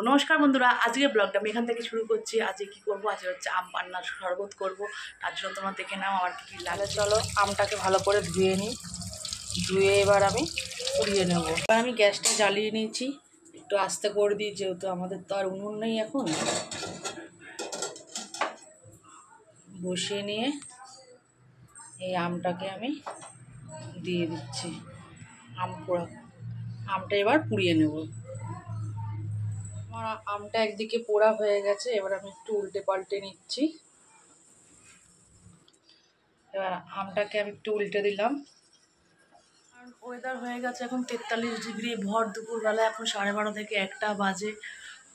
নমস্কার বন্ধুরা, আজকে ব্লগটা আমি এখান থেকে শুরু করছি। আজকে কি করব, আজকে হচ্ছে আম পান্নার শরবত করব। তার জন্য তোমরা দেখে নাও আমার কী কী লাগে। চলো আমটাকে ভালো করে ধুয়ে নিই, ধুয়ে এবার আমি পুড়িয়ে নেব। এবার আমি গ্যাসটা জ্বালিয়ে নিয়েছি, একটু আস্তে করে দিই যেহেতু আমাদের তো আর উনুন নেই এখন। বসিয়ে নিয়ে এই আমটাকে আমি দিয়ে দিচ্ছি। আমটা এবার পুড়িয়ে নেব। আমার আমটা একদিকে পোড়া হয়ে গেছে, এবার আমি একটু উল্টে পাল্টে নিচ্ছি। এবার আমটাকে আমি একটু উল্টে দিলাম। আর ওয়েদার হয়ে গেছে এখন 43 ডিগ্রি, ভর দুপুরবেলা, এখন 12:30 থেকে 1টা বাজে।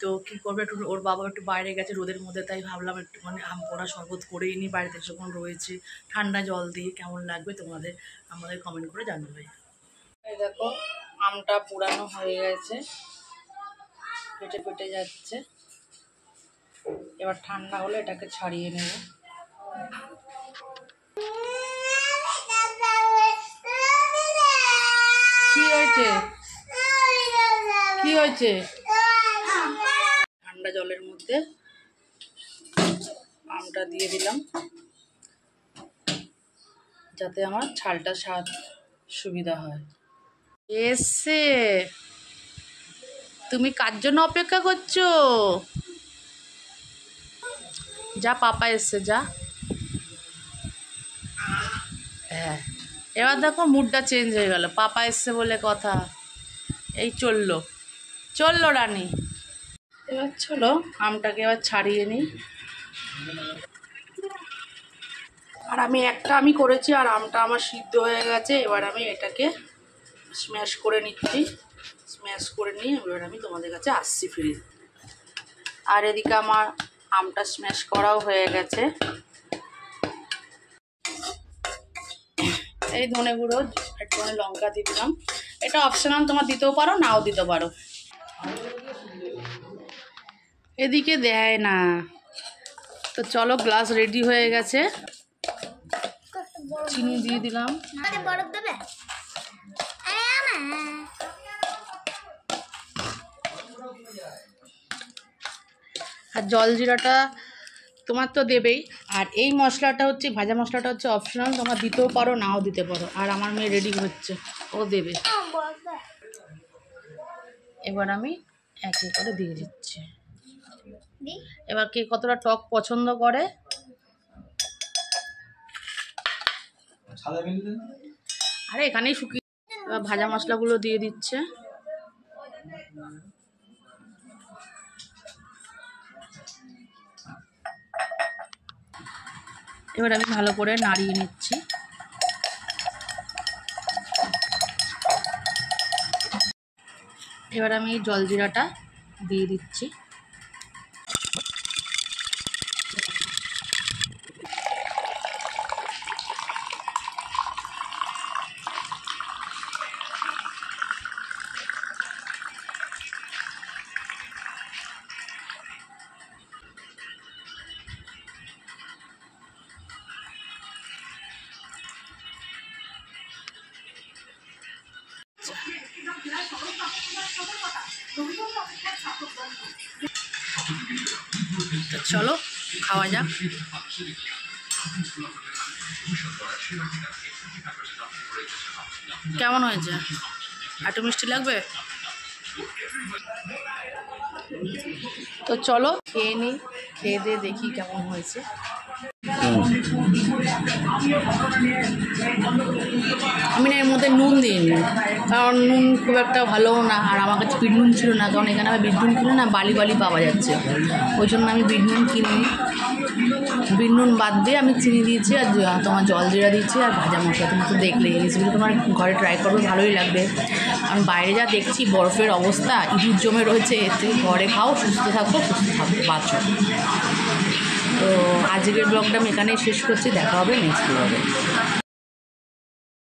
তো কী করবে, একটু ওর বাবা একটু বাইরে গেছে রোদের মধ্যে, তাই ভাবলাম একটু মানে আম পোড়া শরবত করেই নিই। বাড়িতে যখন রয়েছে ঠান্ডা জল দিয়ে কেমন লাগবে আমাদের কমেন্ট করে জানাবে। এই দেখো আমটা পুরানো হয়ে গেছে, ফেটে ফেটে যাচ্ছে। এবার ঠান্ডা হলে এটাকে ছাড়িয়ে নেব। কি হয়েছে, কি হয়েছে? ঠান্ডা জলের মধ্যে আমটা দিয়ে দিলাম যাতে আমার ছালটা স্বাদ সুবিধা হয়। এসে তুমি কার জন্য অপেক্ষা করছো? যা, পাপা এসছে, যা। হ্যাঁ, এবার দেখো মুডটা চেঞ্জ হয়ে গেল, পাপা এসছে বলে কথা। এই চললো রানী। এবার চলো আমটাকে এবার ছাড়িয়ে নিই। আর আমি করেছি, আর আমটা আমার সিদ্ধ হয়ে গেছে। এবার আমি এটাকে স্ম্যাশ করে নিচ্ছি। স্ম্যাশ করে নিয়ে এবার আমি তোমাদের কাছে আসছি ফিরে। আর এদিকে আমার আমটা স্ম্যাশ করাও হয়ে গেছে। এই ধনে গুঁড়ো, একটু লঙ্কা দিয়ে দিলাম। এটা অপশনাল, তোমার দিতেও পারো নাও দিতে পারো। এদিকে দেয় না। তো চলো, গ্লাস রেডি হয়ে গেছে, চিনি দিয়ে দিলাম। আর জল জিরাটা তোমার তো দেবেই। আর এই মশলাটা হচ্ছে, ভাজা মশলাটা হচ্ছে অপশনাল, তোমার দিতেও পারো নাও দিতে পারো। আর আমার মেয়ে রেডি হচ্ছে, ও দেবে। এবার আমি একে করে দিয়ে দিচ্ছি। এবার কে কতটা টক পছন্দ করে। আরে এখানেই শুকিয়ে। এবার ভাজা মশলাগুলো দিয়ে দিচ্ছে। এবার আমি ভালো করে নাড়িয়ে নিচ্ছি। এবার আমি জলজিরাটা দিয়ে দিচ্ছি। চলো খাওয়া যাক। কেমন হয়েছে? একটু মিষ্টি লাগবে তো চলো খেয়ে নিই। খেয়ে দিয়ে দেখি কেমন হয়েছে। আমি না এর মধ্যে নুন দিইনি, কারণ নুন খুব একটা ভালোও না। আর আমার কাছে বিট নুন ছিল না, কারণ এখানে আমার বিট নুন কিনে না বালি বালি পাওয়া যাচ্ছে। ওই জন্য আমি বিট নুন কিনিনি। বিট নুন বাদ দিয়ে আমি চিনি দিয়েছি, আর তোমার জল জিরা দিয়েছি, আর ভাজা মশলা। তুমি তো দেখলে এই রেসিপিটা তোমার ঘরে ট্রাই করবে, ভালোই লাগবে। আমি বাইরে যা দেখছি বরফের অবস্থা, ইঁদুর জমে রয়েছে। এর থেকে ঘরে খাও, সুস্থ থাকো, বাঁচো। তো আজকের ব্লগটা আমি এখানেই শেষ করছি। দেখা হবে নেক্সট ব্লগে।